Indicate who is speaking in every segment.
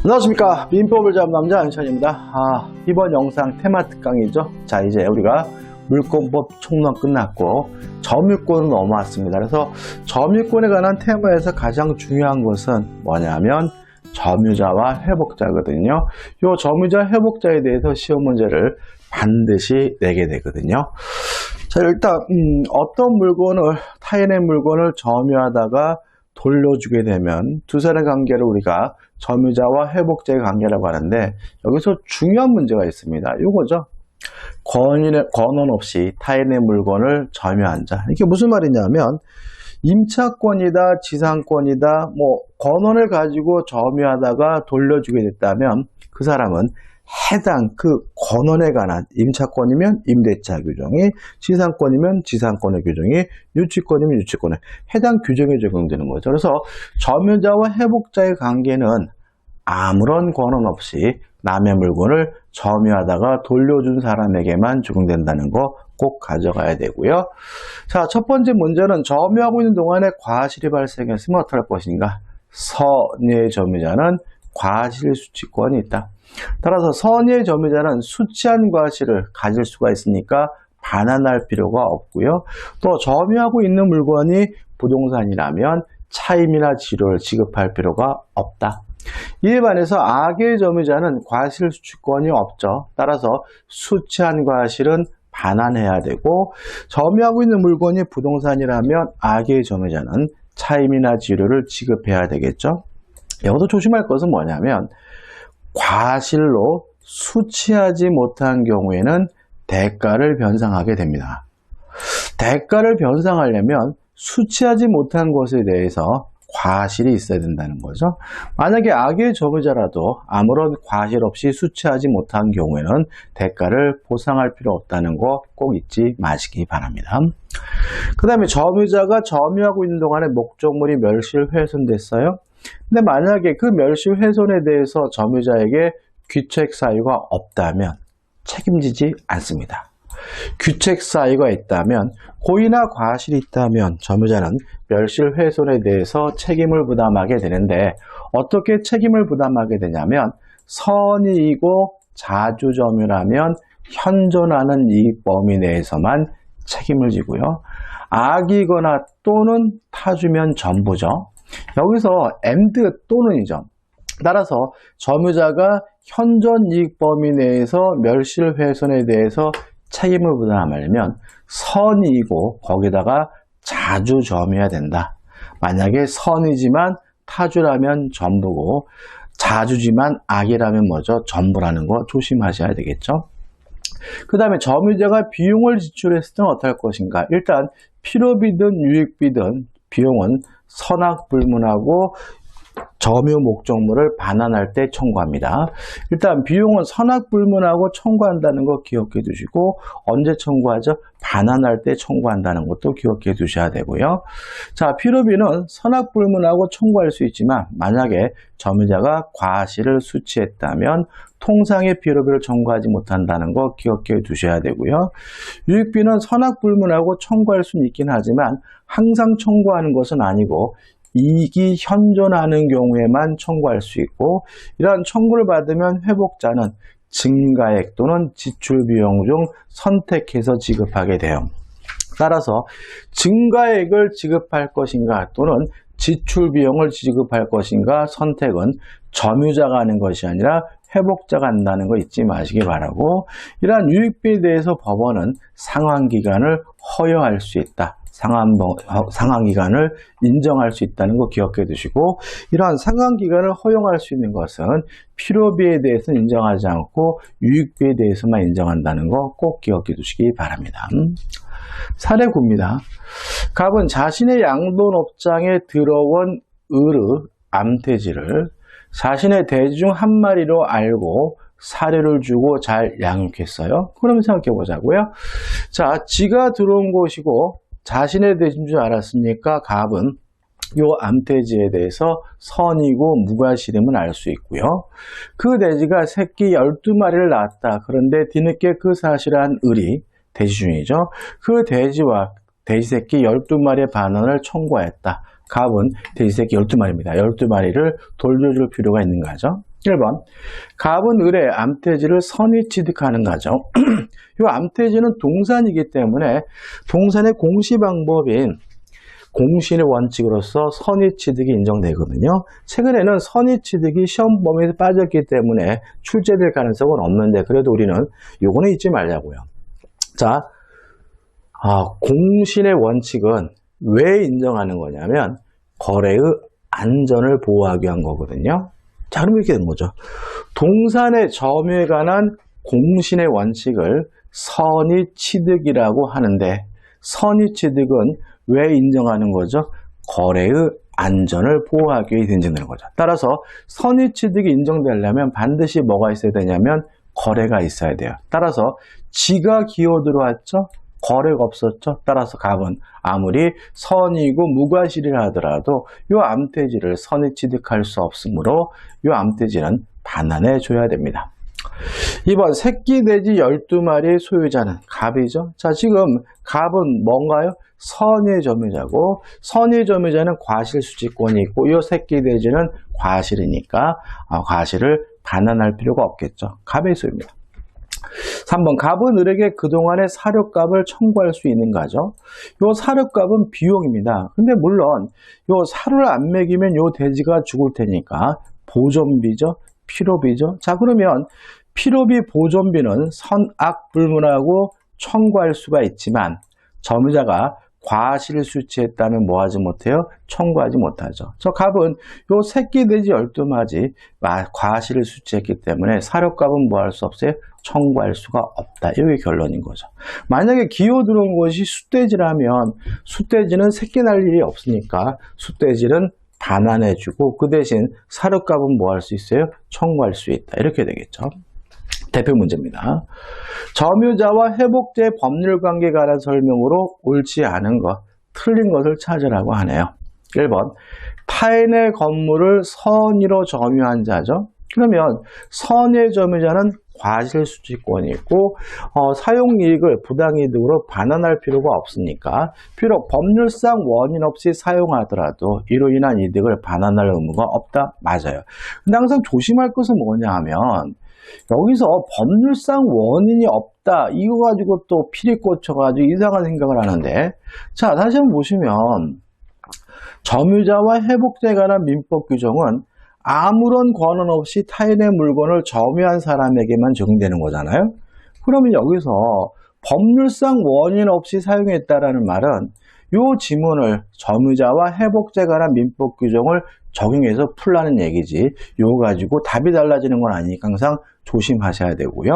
Speaker 1: 안녕하십니까. 민법을 잡는 남자 안찬입니다. 이번 영상 테마 특강이죠. 자, 이제 우리가 물권법 총론 끝났고 점유권으로 넘어왔습니다. 그래서 점유권에 관한 테마에서 가장 중요한 것은 뭐냐면 점유자와 회복자거든요. 이 점유자 회복자에 대해서 시험 문제를 반드시 내게 되거든요. 자, 일단 어떤 물건을 타인의 물건을 점유하다가 돌려주게 되면 두 사람의 관계를 우리가 점유자와 회복자의 관계라고 하는데, 여기서 중요한 문제가 있습니다. 이거죠. 권한 없이 타인의 물건을 점유한 자. 이게 무슨 말이냐면 임차권이다, 지상권이다, 권한을 가지고 점유하다가 돌려주게 됐다면 그 사람은 해당 그 권한에 관한 임차권이면 임대차 규정이, 지상권이면 지상권의 규정이, 유치권이면 유치권에 해당 규정에 적용되는 거죠. 그래서 점유자와 회복자의 관계는 아무런 권한 없이 남의 물건을 점유하다가 돌려준 사람에게만 적용된다는 거 꼭 가져가야 되고요. 자, 첫 번째 문제는 점유하고 있는 동안에 과실이 발생했으면 어떻게 할 것인가? 선의의 점유자는 과실 수취권이 있다. 따라서 선의의 점유자는 수취한 과실을 가질 수가 있으니까 반환할 필요가 없고요. 또 점유하고 있는 물건이 부동산이라면 차임이나 지료를 지급할 필요가 없다. 이에 반해서 악의 점유자는 과실 수취권이 없죠. 따라서 수취한 과실은 반환해야 되고, 점유하고 있는 물건이 부동산이라면 악의 점유자는 차임이나 지료를 지급해야 되겠죠. 여기서 조심할 것은 뭐냐면 과실로 수취하지 못한 경우에는 대가를 변상하게 됩니다. 대가를 변상하려면 수취하지 못한 것에 대해서 과실이 있어야 된다는 거죠. 만약에 악의 점유자라도 아무런 과실 없이 수취하지 못한 경우에는 대가를 보상할 필요 없다는 거 꼭 잊지 마시기 바랍니다. 그 다음에 점유자가 점유하고 있는 동안에 목적물이 멸실훼손됐어요. 근데 만약에 그 멸실훼손에 대해서 점유자에게 귀책 사유가 없다면 책임지지 않습니다. 귀책 사유가 있다면, 고의나 과실이 있다면 점유자는 멸실훼손에 대해서 책임을 부담하게 되는데, 어떻게 책임을 부담하게 되냐면 선이이고 자주점유라면 현존하는 이익 범위 내에서만 책임을 지고요. 악이거나 또는 타주면 전부죠. 여기서 and 또는이죠. 따라서 점유자가 현존 이익 범위 내에서 멸실훼손에 대해서 책임을 부담하려면 선이고 거기다가 자주 점유해야 된다. 만약에 선이지만 타주라면 전부고, 자주지만 악이라면 뭐죠? 전부라는 거 조심하셔야 되겠죠. 그 다음에 점유자가 비용을 지출했을 때는 어떻게 할 것인가? 일단 필요비든 유익비든 비용은 선악불문하고 점유 목적물을 반환할 때 청구합니다. 일단 비용은 선악불문하고 청구한다는 거 기억해 두시고, 언제 청구하죠? 반환할 때 청구한다는 것도 기억해 두셔야 되고요. 자, 필요비는 선악불문하고 청구할 수 있지만 만약에 점유자가 과실을 수취했다면 통상의 필요비를 청구하지 못한다는 거 기억해 두셔야 되고요. 유익비는 선악불문하고 청구할 수는 있긴 하지만 항상 청구하는 것은 아니고 이익이 현존하는 경우에만 청구할 수 있고, 이러한 청구를 받으면 회복자는 증가액 또는 지출 비용 중 선택해서 지급하게 돼요. 따라서 증가액을 지급할 것인가 또는 지출 비용을 지급할 것인가 선택은 점유자가 하는 것이 아니라 회복자가 한다는 거 잊지 마시기 바라고, 이러한 유익비에 대해서 법원은 상환기간을 허용할 수 있다. 상환기간을 인정할 수 있다는 거 기억해 두시고, 이러한 상환기간을 허용할 수 있는 것은 필요비에 대해서는 인정하지 않고 유익비에 대해서만 인정한다는 거 꼭 기억해 두시기 바랍니다. 사례 9입니다. 갑은 자신의 양돈업장에 들어온 을의 암돼지를 자신의 돼지 중 한 마리로 알고 사료를 주고 잘 양육했어요. 그럼 생각해 보자고요. 자, 지가 들어온 곳이고 자신의 돼지인 줄 알았으니까 갑은 요 암돼지에 대해서 선이고 무과실임을 알 수 있고요. 그 돼지가 새끼 12마리를 낳았다. 그런데 뒤늦게 그 사실을 한 을이 돼지 중이죠. 그 돼지와 돼지 새끼 12마리의 반환을 청구하였다. 갑은 돼지 새끼 12마리입니다. 12마리를 돌려줄 필요가 있는 거죠. 1번 갑은 을의 암태지를 선이 취득하는 가정. 이 암태지는 동산이기 때문에 동산의 공시 방법인 공시의 원칙으로서 선의 취득이 인정되거든요. 최근에는 선의 취득이 시험 범위에서 빠졌기 때문에 출제될 가능성은 없는데 그래도 우리는 요거는 잊지 말자고요. 자, 공신의 원칙은 왜 인정하는 거냐면 거래의 안전을 보호하기 위한 거거든요. 자, 그럼 이렇게 된 거죠. 동산의 점유에 관한 공신의 원칙을 선의 취득이라고 하는데 선의 취득은 왜 인정하는 거죠? 거래의 안전을 보호하기 위해 인정되는 거죠. 따라서 선의 취득이 인정되려면 반드시 뭐가 있어야 되냐면 거래가 있어야 돼요. 따라서 지가 기어 들어왔죠? 거래가 없었죠? 따라서 갑은 아무리 선이고 무과실이라 하더라도 이 암태지를 선의 취득할 수 없으므로 이 암태지는 반환해 줘야 됩니다. 2번 새끼 돼지 12마리의 소유자는 갑이죠. 자, 지금 갑은 뭔가요? 선의 점유자고 선의 점유자는 과실수취권이 있고 이 새끼 돼지는 과실이니까 과실을 반환할 필요가 없겠죠. 갑의 소유입니다. 3번 갑은 을에게 그동안의 사료값을 청구할 수 있는가죠? 이 사료값은 비용입니다. 근데 물론 이 사료를 안 먹이면 이 돼지가 죽을 테니까 보존비죠. 필요비죠. 자, 그러면 필요비 보존비는 선악불문하고 청구할 수가 있지만 점유자가 과실을 수취했다면 뭐하지 못해요? 청구하지 못하죠. 저 갑은 요 새끼 돼지 12마리 과실을 수취했기 때문에 사료값은 뭐 할 수 없어요? 청구할 수가 없다. 이게 결론인 거죠. 만약에 기어 들어온 것이 숫돼지라면 숫돼지는 새끼 날 일이 없으니까 숫돼지는 반환해주고 그 대신 사료값은 뭐 할 수 있어요? 청구할 수 있다. 이렇게 되겠죠. 대표 문제입니다. 점유자와 회복자의 법률관계에 관한 설명으로 옳지 않은 것, 틀린 것을 찾으라고 하네요. 1번 타인의 건물을 선의로 점유한 자죠. 그러면 선의 점유자는 과실수취권이 있고 사용이익을 부당이득으로 반환할 필요가 없으니까 비록 법률상 원인 없이 사용하더라도 이로 인한 이득을 반환할 의무가 없다. 맞아요. 근데 항상 조심할 것은 뭐냐 하면 여기서 법률상 원인이 없다 이거 가지고 또 피리 꽂혀가지고 이상한 생각을 하는데 자 다시 한번 보시면 점유자와 회복자에 관한 민법 규정은 아무런 권한 없이 타인의 물건을 점유한 사람에게만 적용되는 거잖아요. 그러면 여기서 법률상 원인 없이 사용했다라는 말은 이 지문을 점유자와 회복자에 관한 민법 규정을 적용해서 풀라는 얘기지 이거 가지고 답이 달라지는 건 아니니까 항상 조심하셔야 되고요.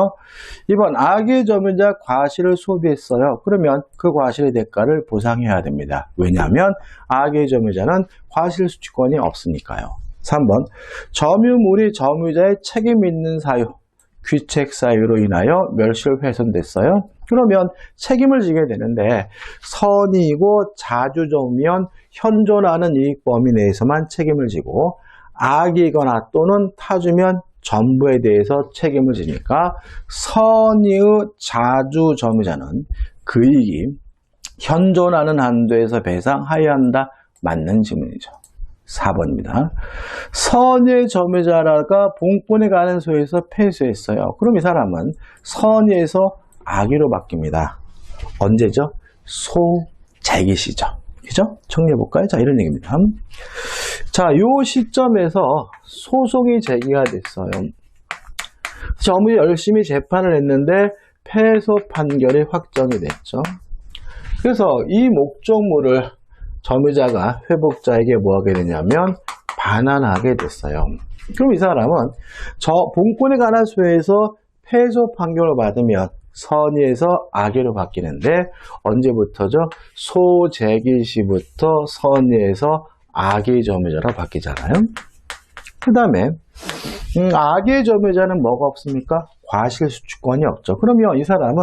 Speaker 1: 2번 악의 점유자 과실을 소비했어요. 그러면 그 과실의 대가를 보상해야 됩니다. 왜냐하면 악의 점유자는 과실수취권이 없으니까요. 3번 점유물이 점유자의 책임 있는 사유, 귀책 사유로 인하여 멸실훼손됐어요. 그러면 책임을 지게 되는데 선이고 자주점이면 현존하는 이익 범위 내에서만 책임을 지고 악이거나 또는 타주면 전부에 대해서 책임을 지니까 선의의 자주점유자는 그 이익이 현존하는 한도에서 배상하여야 한다. 맞는 지문이죠. 4번입니다. 선의의 점유자가 본권에 관한 소에서 패소했어요. 그럼 이 사람은 선의에서 악의로 바뀝니다. 언제죠? 소재기 시죠. 그죠? 정리해볼까요? 자, 이런 얘기입니다. 자, 요 시점에서 소송이 제기가 됐어요. 점이 열심히 재판을 했는데 패소 판결이 확정이 됐죠. 그래서 이 목적물을 점유자가 회복자에게 뭐 하게 되냐면 반환하게 됐어요. 그럼 이 사람은 저 본권에 관한 소에서 패소 판결을 받으면 선의에서 악의로 바뀌는데 언제부터죠? 소재기 시부터 선의에서 악의 점유자로 바뀌잖아요. 그 다음에 악의 점유자는 뭐가 없습니까? 과실수취권이 없죠. 그러면 이 사람은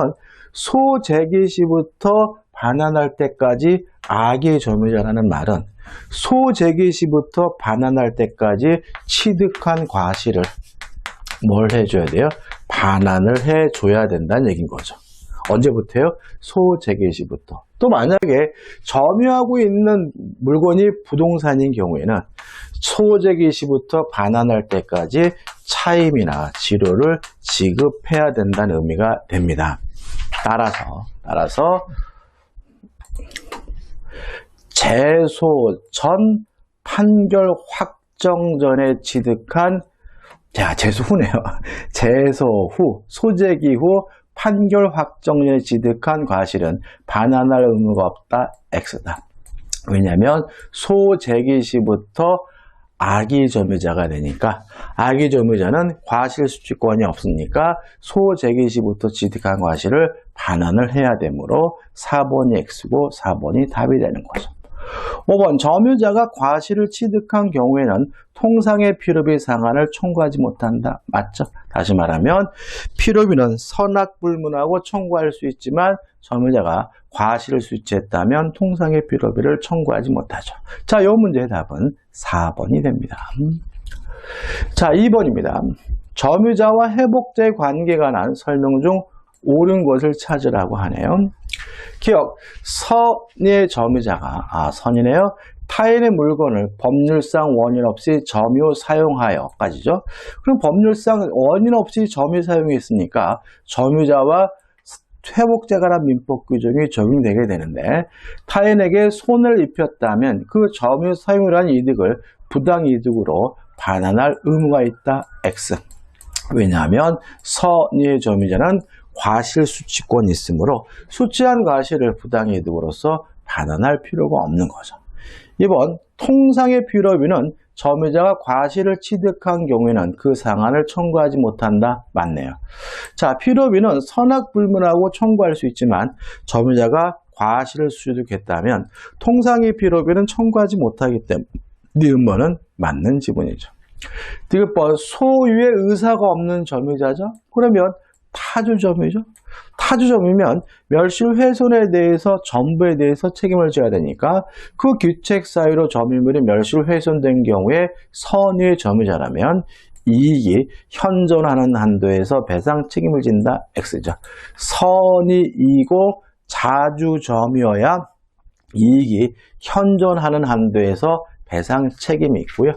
Speaker 1: 소재기 시부터 반환할 때까지 악의 점유자라는 말은 소재기 시부터 반환할 때까지 취득한 과실을 뭘 해줘야 돼요? 반환을 해줘야 된다는 얘기인 거죠. 언제부터요? 소재기 시부터. 또 만약에 점유하고 있는 물건이 부동산인 경우에는 소재기 시부터 반환할 때까지 차임이나 지료를 지급해야 된다는 의미가 됩니다. 따라서 제소 전 판결 확정 전에 취득한 제소 후네요. 제소 후, 소재기 후 판결 확정 전에 취득한 과실은 반환할 의무가 없다. X다. 왜냐하면 소재기 시부터 악의점유자가 되니까 악의점유자는 과실수취권이 없으니까 소재기 시부터 취득한 과실을 반환을 해야 되므로 4번이 X고 4번이 답이 되는 거죠. 5번 점유자가 과실을 취득한 경우에는 통상의 필요비 상환을 청구하지 못한다. 맞죠? 다시 말하면 필요비는 선악불문하고 청구할 수 있지만 점유자가 과실을 수취했다면 통상의 필요비를 청구하지 못하죠. 자, 이 문제의 답은 4번이 됩니다. 자, 2번입니다. 점유자와 회복자의 관계에 관한 설명 중 옳은 것을 찾으라고 하네요. 기억, 선의 점유자가, 선이네요. 타인의 물건을 법률상 원인 없이 점유 사용하여까지죠. 그럼 법률상 원인 없이 점유 사용했으니까 점유자와 회복자에 관한 민법 규정이 적용되게 되는데 타인에게 손을 입혔다면 그 점유 사용이라는 이득을 부당이득으로 반환할 의무가 있다. X. 왜냐하면 선의의 점유자는 과실수취권이 있으므로 수취한 과실을 부당이득으로서 반환할 필요가 없는 거죠. 2번 통상의 필요비는 점유자가 과실을 취득한 경우에는 그 상환을 청구하지 못한다. 맞네요. 자, 필요비는 선악불문하고 청구할 수 있지만 점유자가 과실을 취득했다면 통상의 필요비는 청구하지 못하기 때문에 니은번은 맞는 지문이죠. 디귿번 소유의 의사가 없는 점유자죠. 그러면 타주점유죠. 타주점유면 멸실훼손에 대해서 전부에 대해서 책임을 져야 되니까 그 규책 사유로 점유물이 멸실훼손된 경우에 선의의 점유자라면 이익이 현존하는 한도에서 배상 책임을 진다. X죠. 선의이고 자주점유여야 이익이 현존하는 한도에서 배상 책임이 있고요.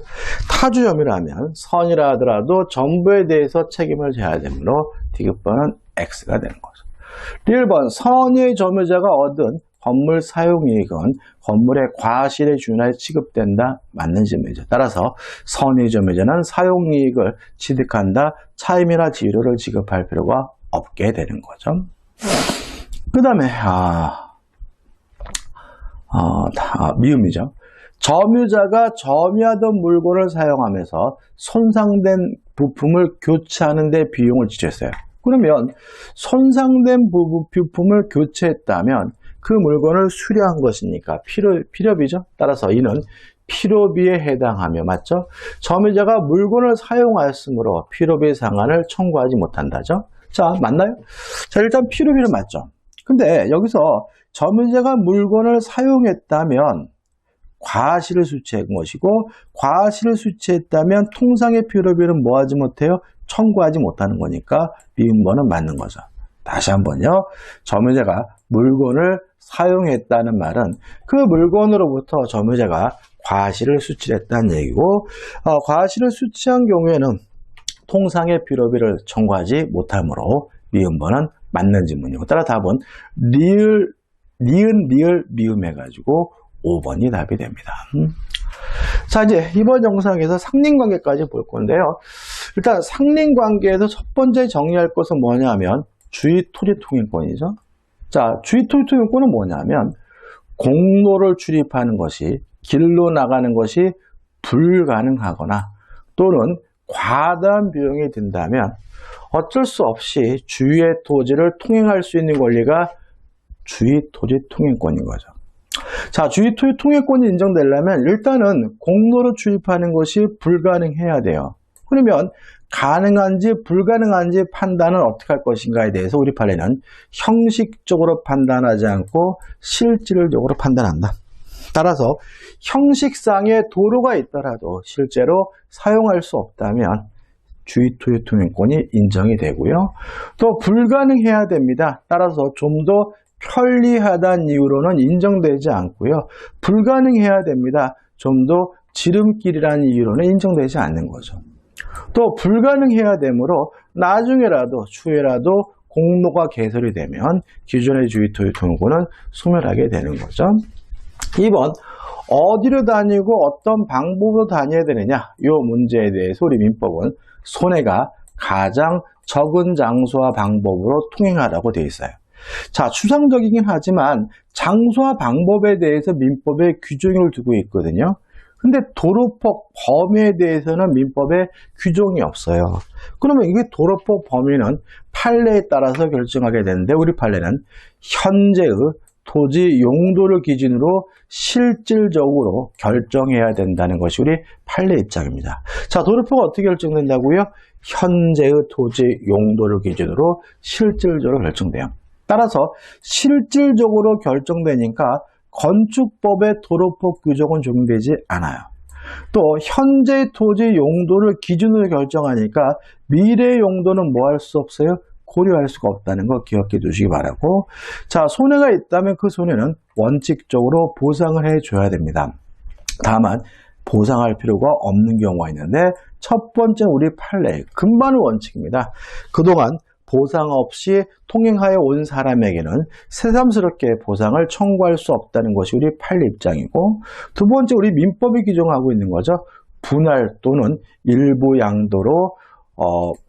Speaker 1: 타주점유라면 선이라 하더라도 전부에 대해서 책임을 져야 되므로 디귿번은 X가 되는 거죠. 1번 선의의 점유자가 얻은 건물 사용이익은 건물의 과실의 준하에 취급된다. 맞는 질문이죠. 따라서 선의의 점유자는 사용이익을 취득한다. 차임이나 지료를 지급할 필요가 없게 되는 거죠. 그 다음에 미음이죠. 점유자가 점유하던 물건을 사용하면서 손상된 부품을 교체하는 데 비용을 지출했어요. 그러면 손상된 부품을 교체했다면 그 물건을 수리한 것이니까 필요비죠. 따라서 이는 필요비에 해당하며 맞죠? 점유자가 물건을 사용하였으므로 필요비 상환을 청구하지 못한다죠. 자, 맞나요? 자, 일단 필요비는 맞죠. 근데 여기서 점유자가 물건을 사용했다면 과실을 수취한 것이고 과실을 수취했다면 통상의 필요비는 뭐하지 못해요? 청구하지 못하는 거니까 미음번은 맞는 거죠. 다시 한번요. 점유자가 물건을 사용했다는 말은 그 물건으로부터 점유자가 과실을 수취했다는 얘기고 과실을 수취한 경우에는 통상의 필요비를 청구하지 못하므로 미음번은 맞는 지문이고 따라 답은 니은 미음 해가지고 5번이 답이 됩니다. 자, 이제 이번 영상에서 상린관계까지 볼 건데요. 일단 상린관계에서 첫 번째 정리할 것은 뭐냐면 주의토지통행권이죠. 자, 주의토지통행권은 뭐냐면 공로를 출입하는 것이 길로 나가는 것이 불가능하거나 또는 과다한 비용이 든다면 어쩔 수 없이 주위의 토지를 통행할 수 있는 권리가 주의토지통행권인 거죠. 자, 주의토지통행권이 인정되려면 일단은 공로로 출입하는 것이 불가능해야 돼요. 그러면 가능한지 불가능한지 판단은 어떻게 할 것인가에 대해서 우리 판례는 형식적으로 판단하지 않고 실질적으로 판단한다. 따라서 형식상의 도로가 있더라도 실제로 사용할 수 없다면 주의토지통행권이 인정이 되고요. 또 불가능해야 됩니다. 따라서 좀 더 편리하다는 이유로는 인정되지 않고요. 불가능해야 됩니다. 좀 더 지름길이라는 이유로는 인정되지 않는 거죠. 또 불가능해야 되므로 나중에라도 추후에라도 공로가 개설이 되면 기존의 주의 토지 통행권은 소멸하게 되는 거죠. 2번 어디로 다니고 어떤 방법으로 다녀야 되느냐 이 문제에 대해서 우리 민법은 손해가 가장 적은 장소와 방법으로 통행하라고 되어 있어요. 자, 추상적이긴 하지만 장소와 방법에 대해서 민법에 규정을 두고 있거든요. 근데 도로폭 범위에 대해서는 민법에 규정이 없어요. 그러면 이게 도로폭 범위는 판례에 따라서 결정하게 되는데 우리 판례는 현재의 토지 용도를 기준으로 실질적으로 결정해야 된다는 것이 우리 판례 입장입니다. 자, 도로폭은 어떻게 결정된다고요? 현재의 토지 용도를 기준으로 실질적으로 결정돼요. 따라서 실질적으로 결정되니까 건축법의 도로폭 규정은 적용되지 않아요. 또 현재 토지 용도를 기준으로 결정하니까 미래 용도는 뭐 할 수 없어요? 고려할 수가 없다는 거 기억해 두시기 바라고. 자, 손해가 있다면 그 손해는 원칙적으로 보상을 해줘야 됩니다. 다만 보상할 필요가 없는 경우가 있는데 첫 번째 우리 판례 근반의 원칙입니다. 그동안 보상 없이 통행하여 온 사람에게는 새삼스럽게 보상을 청구할 수 없다는 것이 우리 판례 입장이고, 두 번째 우리 민법이 규정하고 있는 거죠. 분할 또는 일부 양도로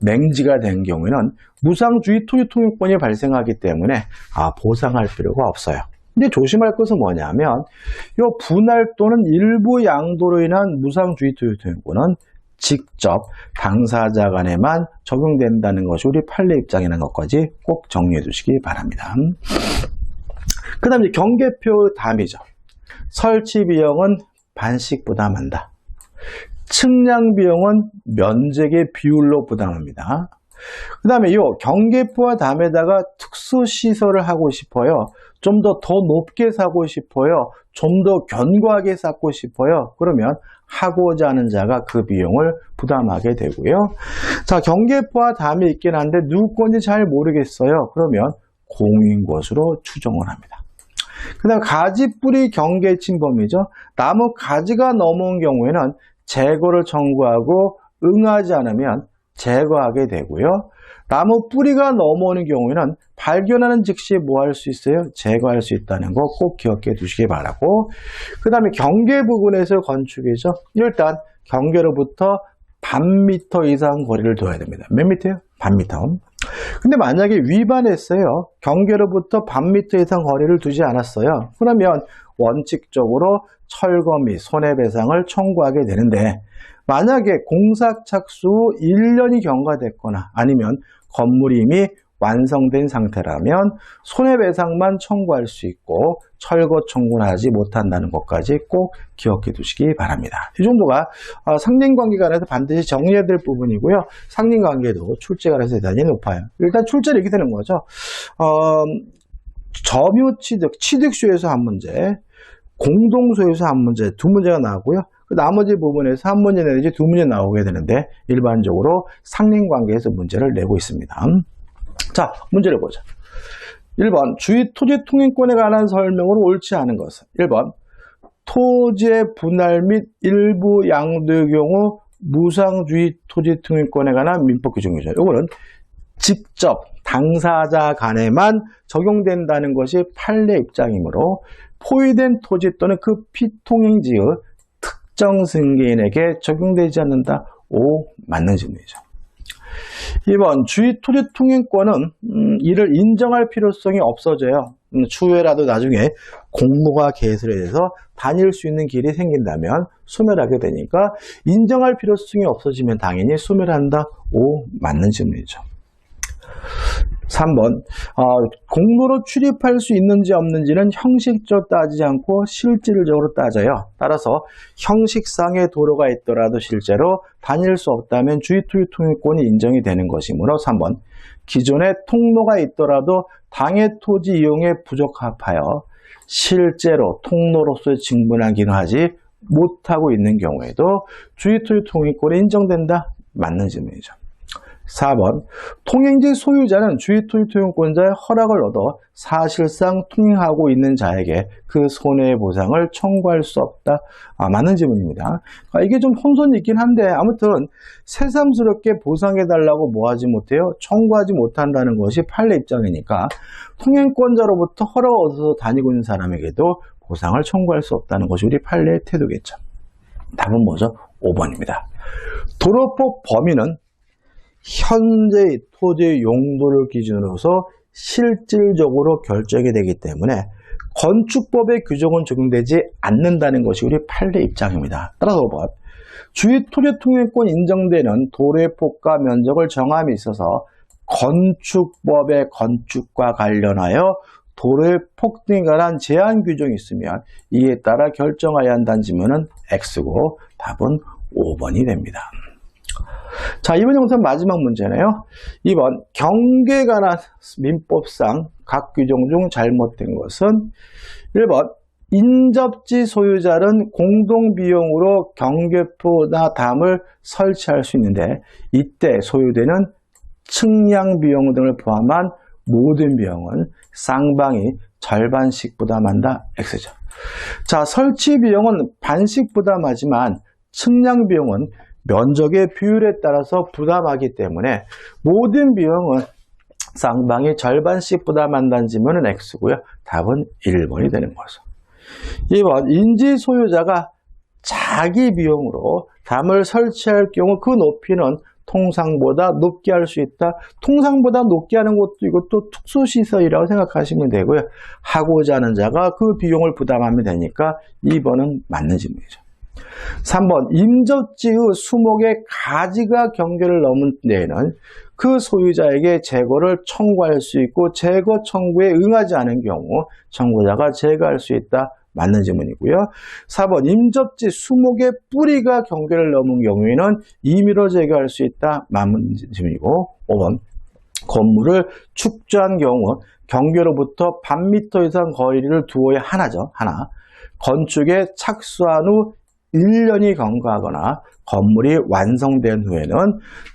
Speaker 1: 맹지가 된 경우에는 무상주의 토지 통행권이 발생하기 때문에 보상할 필요가 없어요. 근데 조심할 것은 뭐냐면 이 분할 또는 일부 양도로 인한 무상주의 토지 통행권은 직접 당사자 간에만 적용된다는 것이 우리 판례 입장이라는 것까지 꼭 정리해 두시기 바랍니다. 그 다음에 경계표 담이죠. 설치 비용은 반씩 부담한다. 측량 비용은 면적의 비율로 부담합니다. 그 다음에 이 경계표와 담에다가 특수시설을 하고 싶어요. 좀 더 높게 사고 싶어요. 좀 더 견고하게 쌓고 싶어요. 그러면 하고자 하는 자가 그 비용을 부담하게 되고요. 자, 경계표와 담이 있긴 한데 누구 건지 잘 모르겠어요. 그러면 공유인 것으로 추정을 합니다. 그 다음 가지뿌리 경계 침범이죠. 나무 가지가 넘어온 경우에는 제거를 청구하고 응하지 않으면 제거하게 되고요. 나무 뿌리가 넘어오는 경우에는 발견하는 즉시 뭐 할 수 있어요? 제거할 수 있다는 거 꼭 기억해 두시기 바라고. 그 다음에 경계 부근에서 건축이죠. 일단 경계로부터 반미터 이상 거리를 둬야 됩니다. 몇 미터요? 반미터. 근데 만약에 위반했어요. 경계로부터 반미터 이상 거리를 두지 않았어요. 그러면 원칙적으로 철거 및 손해배상을 청구하게 되는데, 만약에 공사 착수 후 1년이 경과됐거나 아니면 건물이 이미 완성된 상태라면 손해배상만 청구할 수 있고 철거 청구는 하지 못한다는 것까지 꼭 기억해 두시기 바랍니다. 이 정도가 상린관계관에서 반드시 정리해야 될 부분이고요. 상린관계도 출제관에서 대단히 높아요. 일단 출제를 이렇게 되는 거죠. 점유취득, 취득수에서 한 문제, 공동소유에서 한 문제, 두 문제가 나오고요. 나머지 부분에서 한 문제 내지 두 문제 나오게 되는데 일반적으로 상린관계에서 문제를 내고 있습니다. 자, 문제를 보자. 1번 주의 토지 통행권에 관한 설명으로 옳지 않은 것은 1번 토지의 분할 및 일부 양도의 경우 무상주의 토지 통행권에 관한 민법 규정이죠. 이거는 직접 당사자 간에만 적용된다는 것이 판례 입장이므로 포위된 토지 또는 그 피통행지의 특정 승계인에게 적용되지 않는다. O 맞는 질문이죠. 2번 주의 토지 통행권은 이를 인정할 필요성이 없어져요. 추후에라도 나중에 공모가 개설해서 다닐 수 있는 길이 생긴다면 소멸하게 되니까 인정할 필요성이 없어지면 당연히 소멸한다. O 맞는 질문이죠. 3번 공로로 출입할 수 있는지 없는지는 형식적으로 따지지 않고 실질적으로 따져요. 따라서 형식상의 도로가 있더라도 실제로 다닐 수 없다면 주의 토지 통행권이 인정이 되는 것이므로 3번 기존에 통로가 있더라도 당해 토지 이용에 부적합하여 실제로 통로로서의 직분을 기능하지 못하고 있는 경우에도 주의 토지 통행권이 인정된다. 맞는 질문이죠. 4번 통행지 소유자는 주의토지 토용권자의 허락을 얻어 사실상 통행하고 있는 자에게 그 손해보상을 청구할 수 없다. 맞는 질문입니다. 이게 좀 혼선이 있긴 한데 아무튼 새삼스럽게 보상해달라고 뭐하지 못해요? 청구하지 못한다는 것이 판례 입장이니까 통행권자로부터 허락을 얻어서 다니고 있는 사람에게도 보상을 청구할 수 없다는 것이 우리 판례의 태도겠죠. 답은 뭐죠? 5번입니다. 도로법 범위는 현재의 토지의 용도를 기준으로 해서 실질적으로 결정이 되기 때문에 건축법의 규정은 적용되지 않는다는 것이 우리 판례 입장입니다. 따라서 5번 주의 토지 통행권 인정되는 도로의 폭과 면적을 정함에 있어서 건축법의 건축과 관련하여 도로의 폭 등에 관한 제한 규정이 있으면 이에 따라 결정하여야 한다는 질문은 X고 답은 5번이 됩니다. 자, 이번 영상 마지막 문제네요. 2번 경계에 관한 민법상 각 규정 중 잘못된 것은 1번 인접지 소유자는 공동비용으로 경계포나 담을 설치할 수 있는데 이때 소유되는 측량 비용 등을 포함한 모든 비용은 쌍방이 절반씩 부담한다. X죠. 자, 설치 비용은 반씩 부담하지만 측량 비용은 면적의 비율에 따라서 부담하기 때문에 모든 비용은 쌍방이 절반씩 부담한다는 질문은 X고요. 답은 1번이 되는 거죠. 2번 인지 소유자가 자기 비용으로 담을 설치할 경우 그 높이는 통상보다 높게 할 수 있다. 통상보다 높게 하는 것도 이것도 특수시설이라고 생각하시면 되고요. 하고자 하는 자가 그 비용을 부담하면 되니까 2번은 맞는 질문이죠. 3번 임접지의 수목의 가지가 경계를 넘은 데에는 그 소유자에게 재고를 청구할 수 있고 재고 청구에 응하지 않은 경우 청구자가 제거할 수 있다. 맞는 질문이고요. 4번 임접지 수목의 뿌리가 경계를 넘은 경우에는 임의로 제거할 수 있다. 맞는 질문이고 5번 건물을 축조한 경우 경계로부터 반 미터 이상 거리를 두어야 하나죠. 하나. 건축에 착수한 후 1년이 경과하거나 건물이 완성된 후에는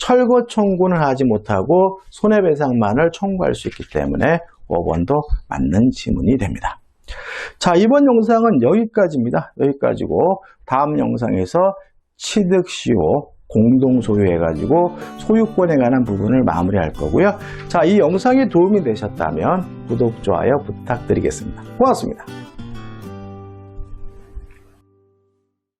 Speaker 1: 철거 청구는 하지 못하고 손해배상만을 청구할 수 있기 때문에 5번도 맞는 질문이 됩니다. 자, 이번 영상은 여기까지입니다. 여기까지고 다음 영상에서 취득시효 공동소유 해가지고 소유권에 관한 부분을 마무리할 거고요. 자, 이 영상이 도움이 되셨다면 구독, 좋아요 부탁드리겠습니다. 고맙습니다.